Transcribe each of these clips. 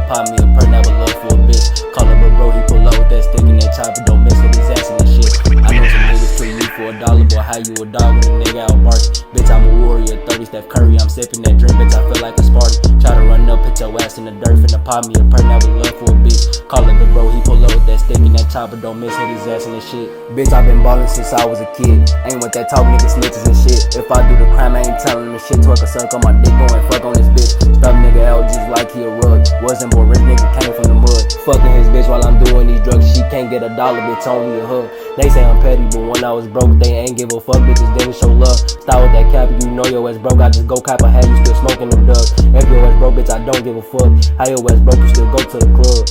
pop me a perk, never love for a bitch. Call up a bro, he pull up with that stick and that chopper, don't miss it, his ass and that shit. I know some niggas kill you for $1, boy, how you a dog when a nigga out barking? Bitch, I'm a warrior, 30 Steph Curry, I'm sipping that drink, bitch, I feel like a Spartan. Try to run up, put your ass in the dirt, finna pop me a perk, never love for a bitch. Call up a bro, he pull up with that stick and that chopper, don't miss it, his ass and that shit. Bitch, I been ballin' since I was a kid, ain't with that talk, niggas snitches and shit. If I do the crime, I ain't tellin' the shit. Twerk a suck on my dick, go and fuck on this bitch. Stuff nigga out just like he a rug. Wasn't born rich, nigga came from the mud. Fucking his bitch while I'm doing these drugs. She can't get $1, bitch, on me a hug. They say I'm petty, but when I was broke, they ain't give a fuck, bitches didn't show love. Start with that cap, you know your ass broke. I just go cap a hat, you still smoking them dubs. If your ass broke, bitch, I don't give a fuck. How your ass broke, you still go to the club.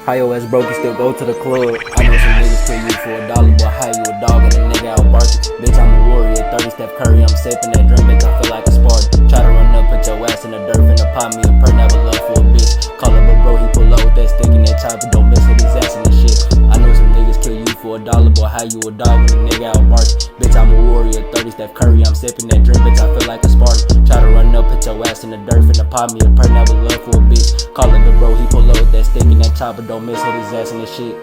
How your ass broke, you still go to the club. I know some niggas kill you for $1, but how you a dog and a nigga out barking? Bitch, I'm a warrior, 30 Steph Curry, I'm sipping that drink, bitch, I feel like a Spartan. Try to run up, put your ass in the dirt, finna pop me a perk, never love for a bitch. Call up a bro, he pull up with that stick and that chopper, don't miss it, his ass and that shit. I know some niggas kill you for $1, boy, how you a dog when a nigga out barking? Bitch, I'm a warrior, 30 Steph Curry, I'm sipping that drink, bitch, I feel like a Spartan. Try to run up, put your ass in the dirt, finna pop me a perk, never love for a bitch. Call up the bro, he pull up with that stick and that chopper, don't miss it, his ass and that shit.